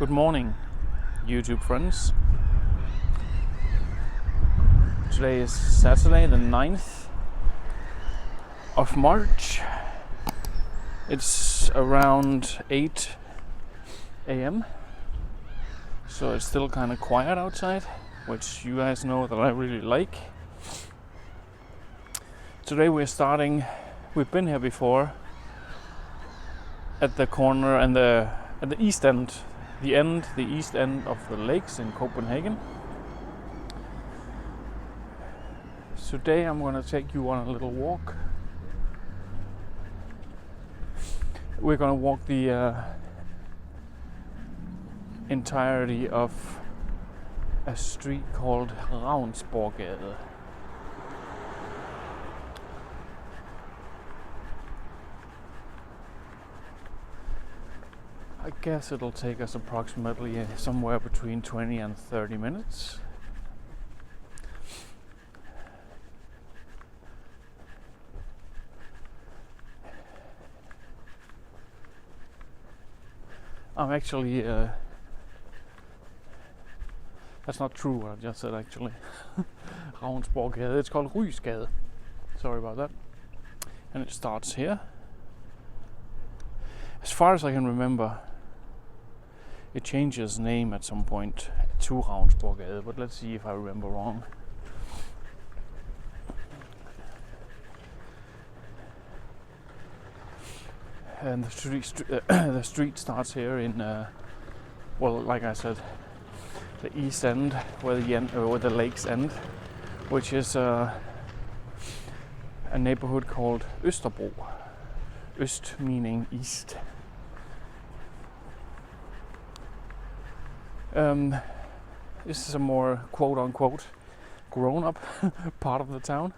Good morning, YouTube friends. Today is Saturday, the 9th of March. It's around 8 a.m. So it's still kind of quiet outside, which you guys know that I really like. Today we're starting, we've been here before, at the corner and at the east end, the east end of the lakes in Copenhagen. Today I'm going to take you on a little walk. We're going to walk the entirety of a street called Ryesgade. I guess it'll take us approximately somewhere between 20 and 30 minutes. I'm actually, that's not true what I just said actually. Ryesgade, it's called Ryesgade. Sorry about that. And it starts here. As far as I can remember, it changes name at some point to Ryesgade, but let's see if I remember wrong. And the street starts here in, well, like I said, the east end, where the lakes end, which is a neighborhood called Østerbro. Øst meaning east. This is a more quote-unquote grown-up part of the town.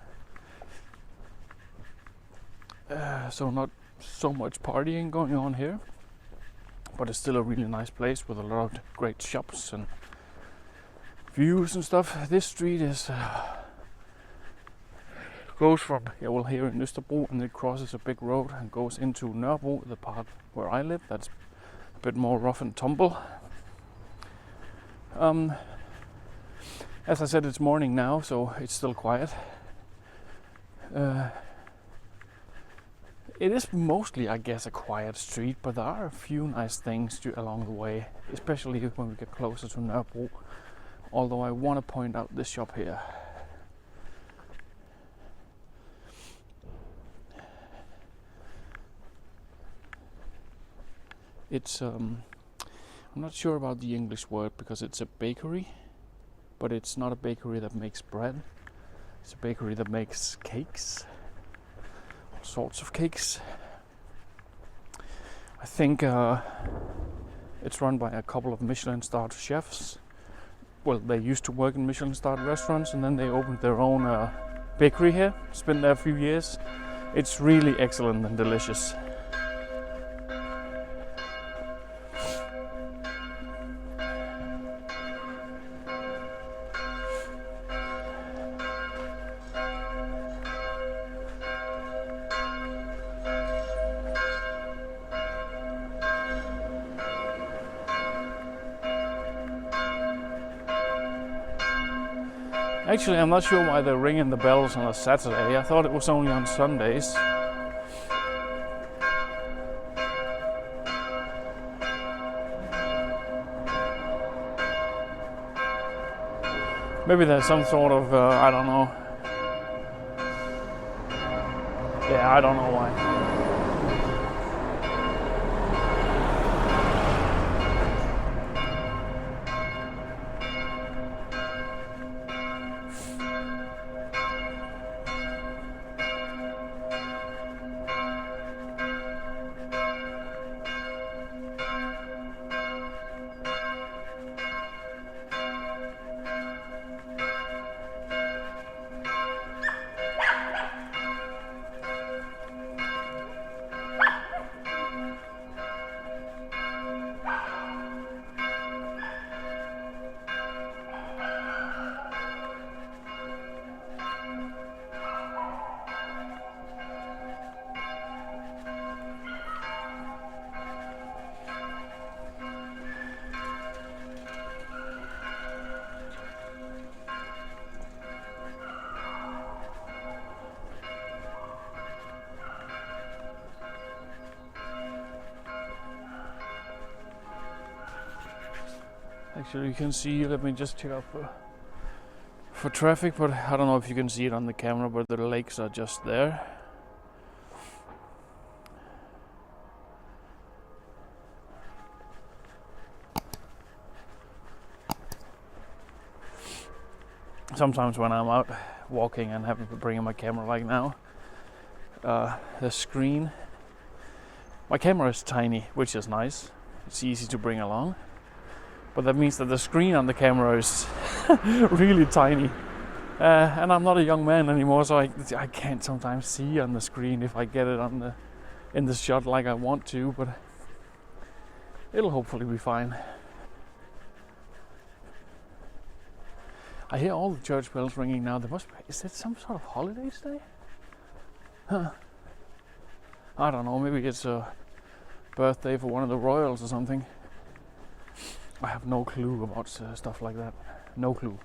So not so much partying going on here, but it's still a really nice place with a lot of great shops and views and stuff. This street is goes from here in Østerbro, and it crosses a big road and goes into Nørrebro, the part where I live. That's a bit more rough and tumble. As I said, it's morning now, so it's still quiet. It is mostly, I guess, a quiet street, but there are a few nice things along the way, especially when we get closer to Nørrebro. Although I want to point out this shop here. It's I'm not sure about the English word because it's a bakery, but it's not a bakery that makes bread. It's a bakery that makes cakes, all sorts of cakes. I think it's run by a couple of Michelin-starred chefs. Well, they used to work in Michelin-starred restaurants, and then they opened their own bakery here. It's been there a few years. It's really excellent and delicious. Actually, I'm not sure why they're ringing the bells on a Saturday. I thought it was only on Sundays. Maybe there's some sort of, I don't know. Yeah, I don't know why. Actually, you can see. Let me just check out for traffic, but I don't know if you can see it on the camera, but the lakes are just there. Sometimes when I'm out walking and having to bring in my camera like now, the screen, my camera is tiny, which is nice. It's easy to bring along, but that means that the screen on the camera is really tiny. And I'm not a young man anymore, so I can't sometimes see on the screen if I get it in the shot like I want to, but it'll hopefully be fine. I hear all the church bells ringing now. Is it some sort of holiday today? Huh. I don't know, maybe it's a birthday for one of the royals or something. I have no clue about stuff like that. No clue.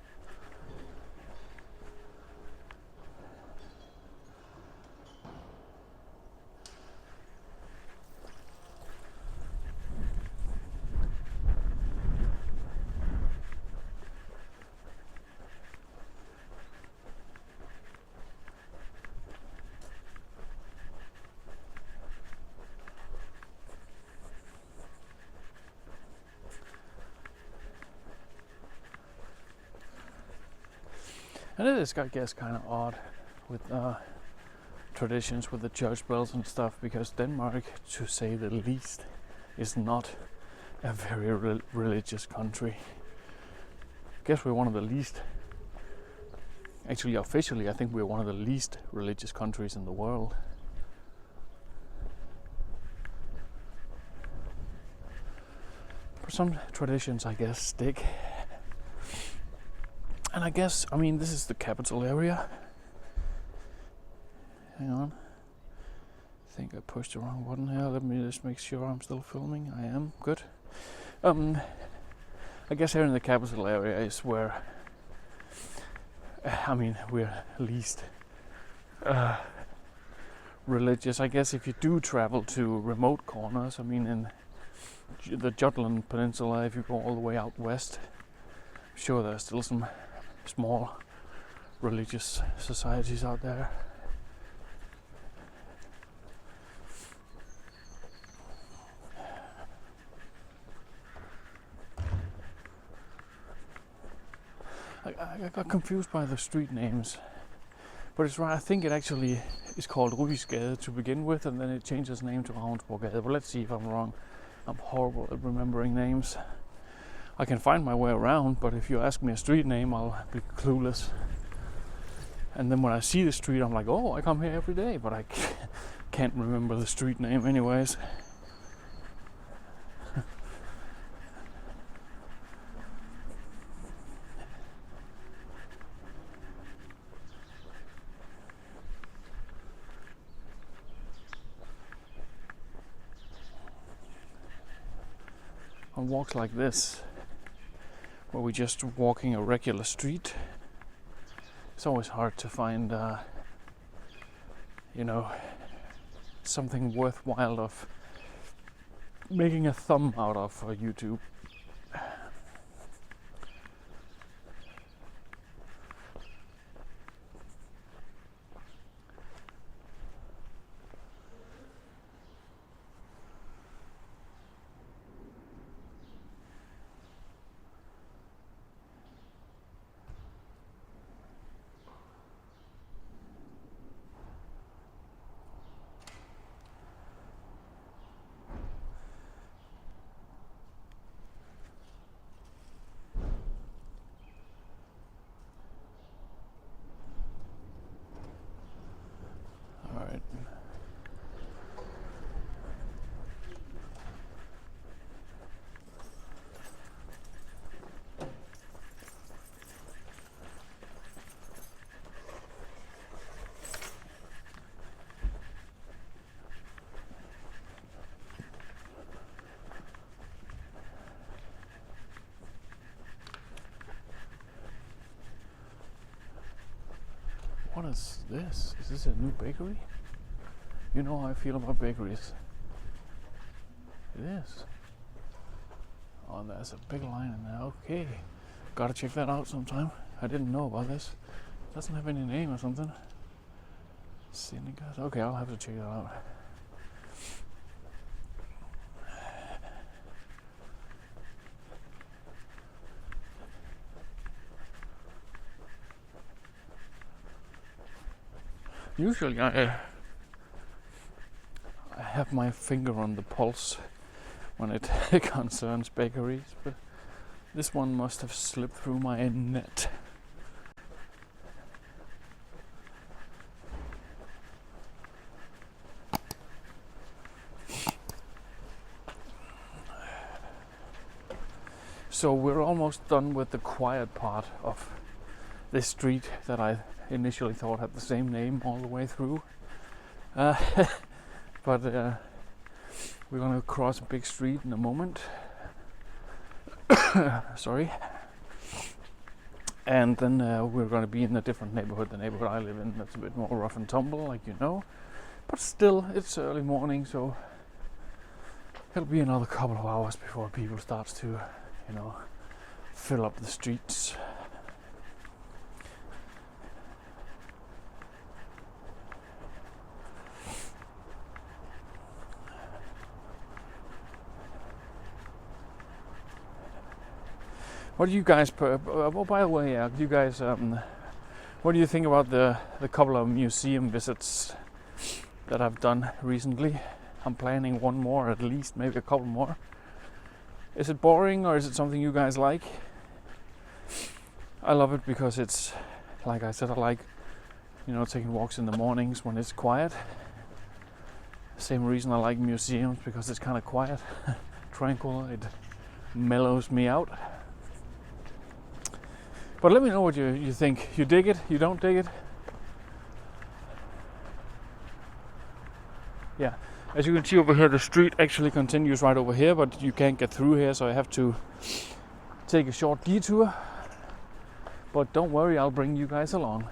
And it is, I guess, kind of odd with traditions with the church bells and stuff, because Denmark, to say the least, is not a very religious country. I guess we're one of the least, actually officially, I think we're one of the least religious countries in the world. But some traditions, I guess, stick. And I guess, I mean, this is the capital area. Hang on. I think I pushed the wrong button here. Let me just make sure I'm still filming. I am. Good. I guess here in the capital area is where, I mean, we're least religious. I guess if you do travel to remote corners, I mean, in the Jutland Peninsula, if you go all the way out west, I'm sure there's still some small religious societies out there. I got confused by the street names, but it's right. I think it actually is called Ryesgade to begin with, and then it changes name to Ravnsborggade. But let's see if I'm wrong. I'm horrible at remembering names. I can find my way around, but if you ask me a street name, I'll be clueless. And then when I see the street, I'm like, oh, I come here every day, but I can't remember the street name anyways. On walks like this, where we're just walking a regular street, it's always hard to find, something worthwhile of making a thumb out of for YouTube. What is this? Is this a new bakery? You know how I feel about bakeries. It is. Oh, there's a big line in there. Okay, gotta check that out sometime. I didn't know about this. Doesn't have any name or something. Synagogue. Okay, I'll have to check that out. Usually I have my finger on the pulse when it concerns bakeries, but this one must have slipped through my net. So we're almost done with the quiet part of this street that I initially thought had the same name all the way through. But we're gonna cross a big street in a moment. Sorry. And then we're gonna be in a different neighborhood, the neighborhood I live in, that's a bit more rough and tumble, like you know. But still, it's early morning, so it'll be another couple of hours before people start to, you know, fill up the streets. What do you guys? Oh, by the way, do you guys? What do you think about the couple of museum visits that I've done recently? I'm planning one more, at least, maybe a couple more. Is it boring or is it something you guys like? I love it because it's, like I said, I like, you know, taking walks in the mornings when it's quiet. Same reason I like museums, because it's kind of quiet, tranquil. It mellows me out. But let me know what you think. You dig it? You don't dig it? Yeah. As you can see over here, the street actually continues right over here, but you can't get through here, so I have to take a short detour. But don't worry, I'll bring you guys along.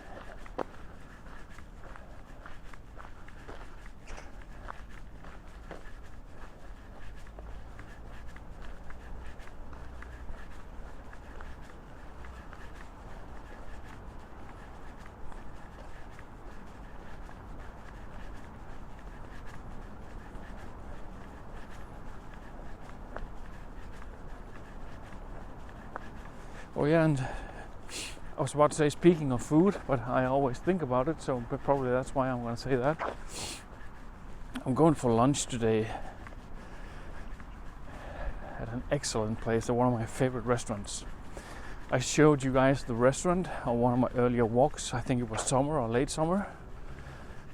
Oh yeah, and I was about to say, speaking of food, but I always think about it, so but probably that's why I'm going to say that. I'm going for lunch today at an excellent place, at one of my favorite restaurants. I showed you guys the restaurant on one of my earlier walks. I think it was summer or late summer,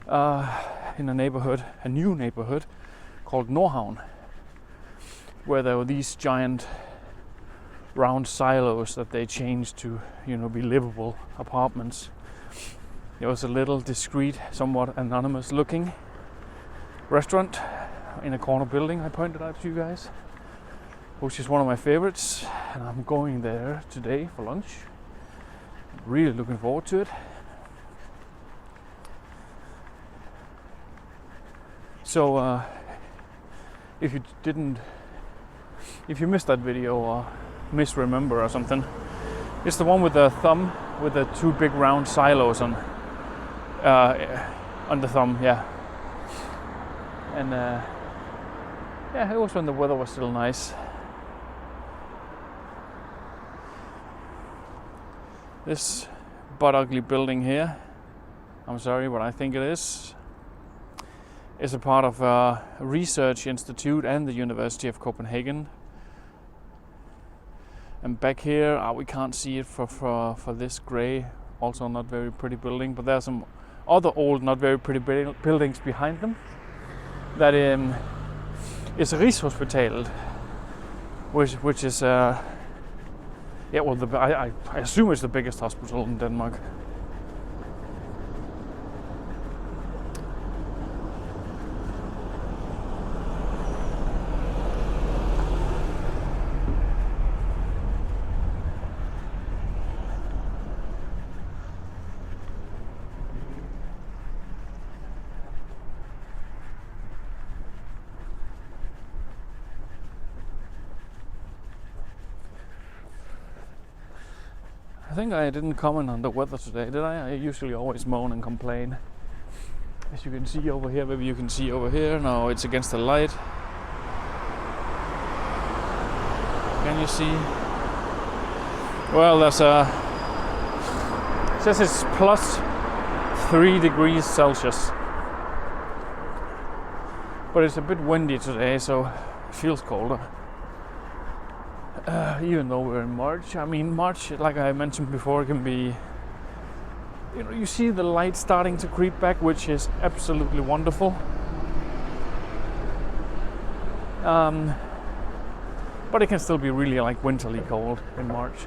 in a new neighborhood called Nørrebro, where there were these giant round silos that they changed to, you know, be livable apartments. There was a little discreet, somewhat anonymous looking restaurant in a corner building I pointed out to you guys, which is one of my favorites, and I'm going there today for lunch. I'm really looking forward to it. So if you missed that video or misremember or something, it's the one with the thumb with the two big round silos on the thumb, yeah. And yeah, it was when the weather was still nice. This butt ugly building here, I'm sorry, but I think it is a part of a research institute and the University of Copenhagen. And back here, we can't see it for this grey, also not very pretty building, but there are some other old, not very pretty buildings behind them. That is Ryesgade, which is yeah, well, I assume it's the biggest hospital in Denmark. I think I didn't comment on the weather today, did I? I usually always moan and complain. As you can see over here, maybe you can see over here. No, it's against the light. Can you see? Well, there's a... It says it's plus 3 degrees Celsius. But it's a bit windy today, so it feels colder. Even though we're in March. I mean, March, like I mentioned before, can be... You know, you see the light starting to creep back, which is absolutely wonderful. But it can still be really like winterly cold in March.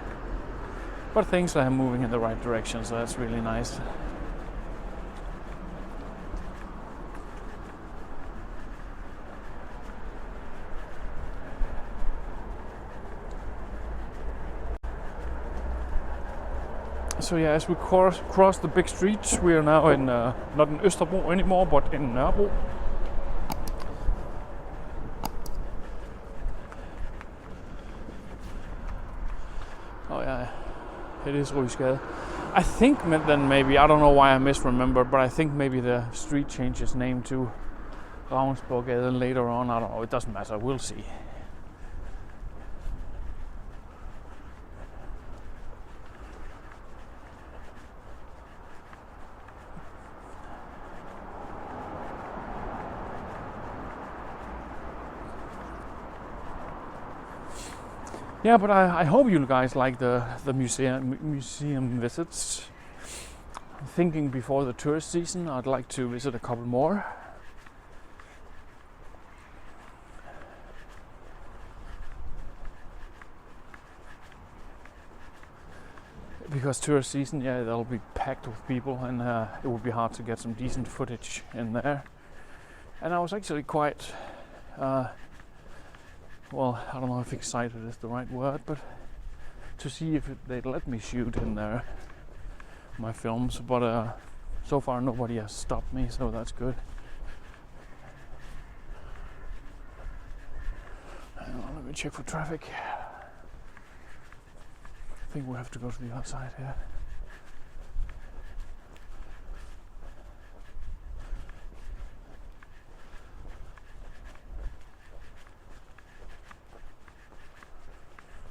But things are moving in the right direction, so that's really nice. So yeah, as we cross the big streets, we are now in not in Østerbro anymore, but in Nørrebro. Oh yeah, it is Ryesgade. I think then maybe, I don't know why I misremembered, but I think maybe the street changes name to Ravnsborggade later on. I don't know, it doesn't matter, we'll see. Yeah, but I hope you guys like the museum visits. I'm thinking before the tourist season, I'd like to visit a couple more. Because tourist season, yeah, they'll be packed with people, and it would be hard to get some decent footage in there. And I was actually quite... well, I don't know if excited is the right word, but to see if they'd let me shoot in there my films. But so far nobody has stopped me, so that's good. Hang on, let me check for traffic. I think we have to go to the other side here.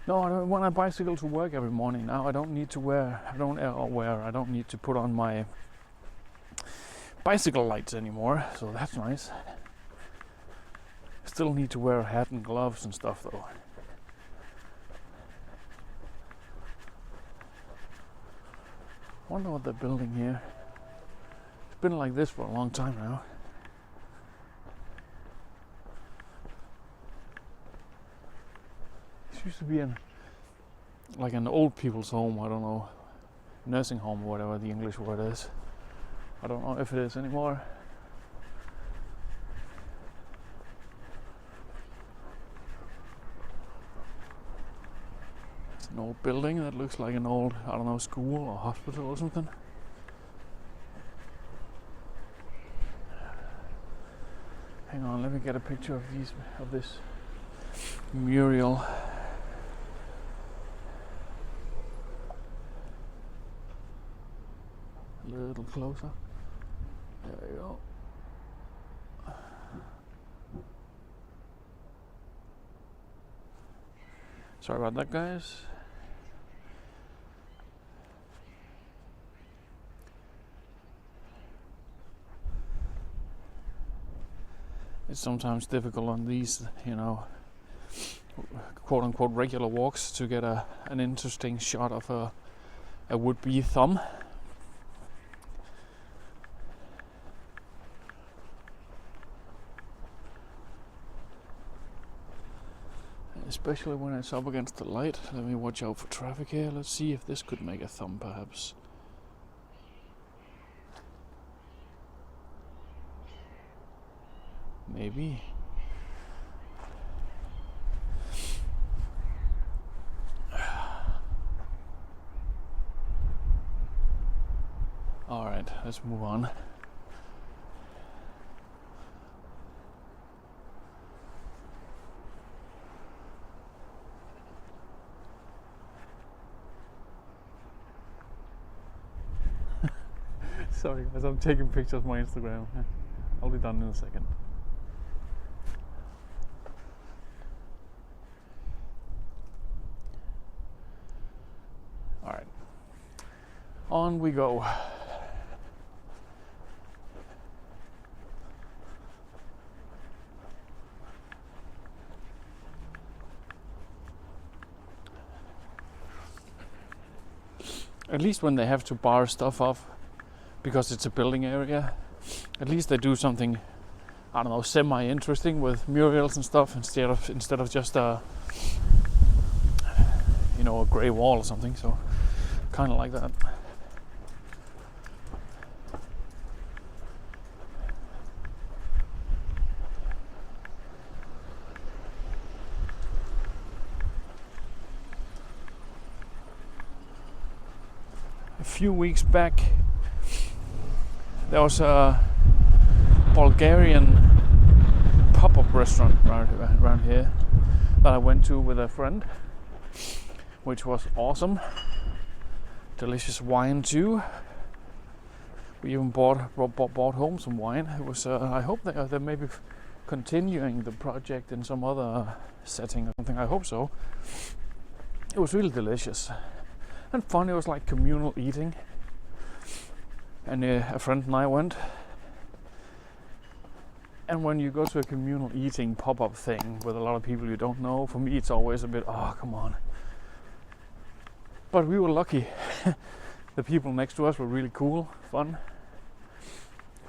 No, when I bicycle to work every morning now, I don't need to I don't need to put on my bicycle lights anymore, so that's nice. Still need to wear a hat and gloves and stuff though. I wonder what they're building here. It's been like this for a long time now. Used to be like an old people's home, I don't know, nursing home or whatever the English word is. I don't know if it is anymore. It's an old building that looks like an old, I don't know, school or hospital or something. Hang on, let me get a picture of this mural. A little closer. There we go. Sorry about that, guys. It's sometimes difficult on these, you know, quote-unquote regular walks to get an interesting shot of a would-be thumb. Especially when it's up against the light. Let me watch out for traffic here. Let's see if this could make a thumb, perhaps. Maybe. Alright, let's move on. Sorry guys, I'm taking pictures of my Instagram. I'll be done in a second. Alright. On we go. At least when they have to bar stuff off because it's a building area, at least they do something, I don't know, semi-interesting with murals and stuff instead of just a grey wall or something. So kind of like that. A few weeks back, there was a Bulgarian pop-up restaurant around here that I went to with a friend, which was awesome. Delicious wine too. We even bought home some wine. It was. I hope they're maybe continuing the project in some other setting or something. I hope so. It was really delicious and fun. It was like communal eating, and a friend and I went. And when you go to a communal eating pop-up thing with a lot of people you don't know, for me it's always a bit, oh come on. But we were lucky. The people next to us were really cool, fun.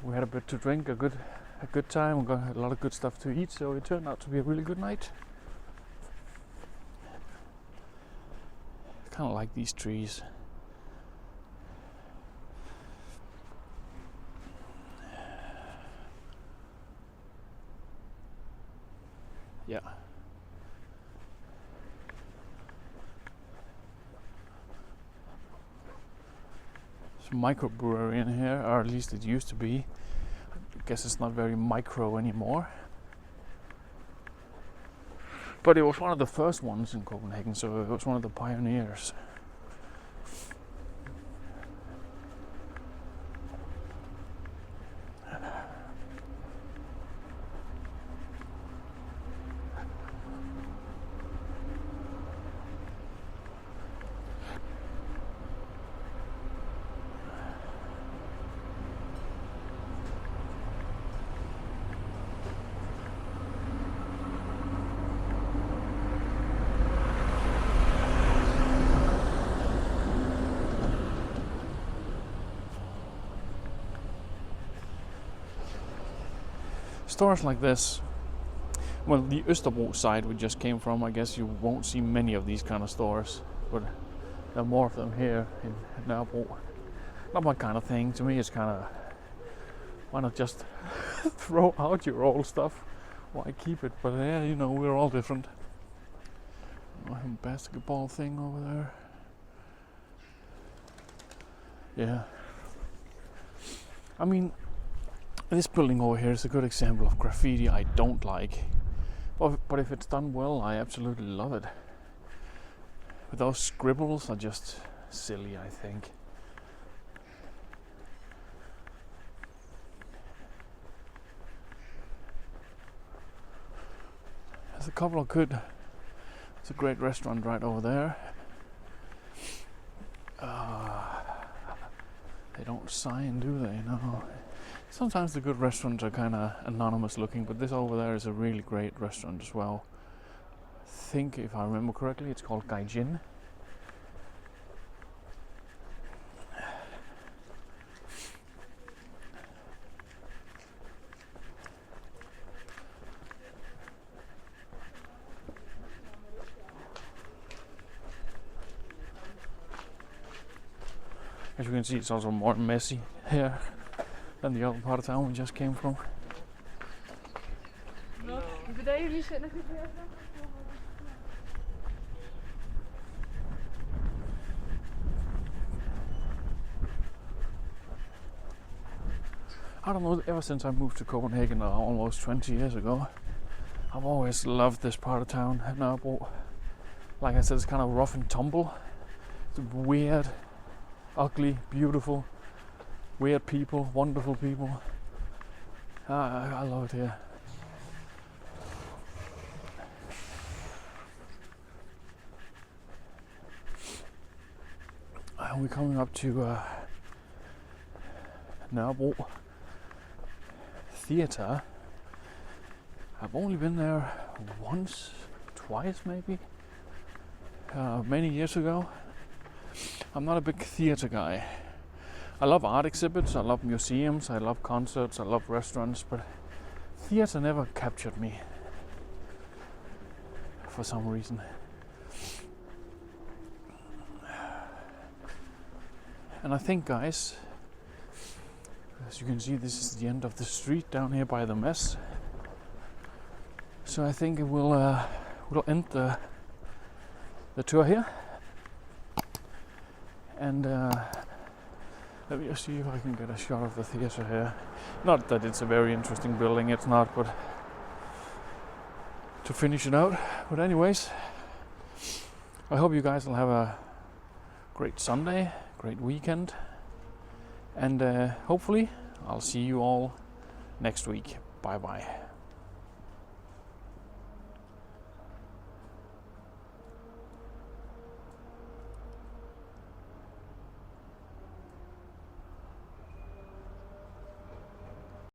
We had a bit to drink, a good time. We got a lot of good stuff to eat, so it turned out to be a really good night. Kind of like these trees. Yeah. There's a microbrewery in here, or at least it used to be. I guess it's not very micro anymore. But it was one of the first ones in Copenhagen, so it was one of the pioneers. Stores like this, well, the Østerbro side we just came from, I guess you won't see many of these kind of stores, but there are more of them here in Nørrebro. Not my kind of thing. To me it's kind of, why not just throw out your old stuff? Why keep it? But yeah, we're all different. A basketball thing over there. Yeah. I mean, this building over here is a good example of graffiti I don't like. But if it's done well, I absolutely love it. But those scribbles are just silly, I think. There's a couple of good... It's a great restaurant right over there. They don't sign, do they? No. Sometimes the good restaurants are kind of anonymous looking, but this over there is a really great restaurant as well. I think, if I remember correctly, it's called Gaijin. As you can see, it's also more messy here than the other part of town we just came from. I don't know, ever since I moved to Copenhagen almost 20 years ago, I've always loved this part of town, Nørrebro. Like I said, it's kind of rough and tumble. It's weird, ugly, beautiful. weird people, wonderful people. I love it here. We're coming up to Nørrebro Theatre. I've only been there once, twice maybe, many years ago. I'm not a big theatre guy. I love art exhibits, I love museums, I love concerts, I love restaurants, but theatre never captured me for some reason. And I think, guys, as you can see, this is the end of the street down here by the mess. So I think we'll end the tour here. And let me just see if I can get a shot of the theatre here. Not that it's a very interesting building, it's not, but to finish it out. But anyways, I hope you guys will have a great Sunday, great weekend, and hopefully I'll see you all next week. Bye bye.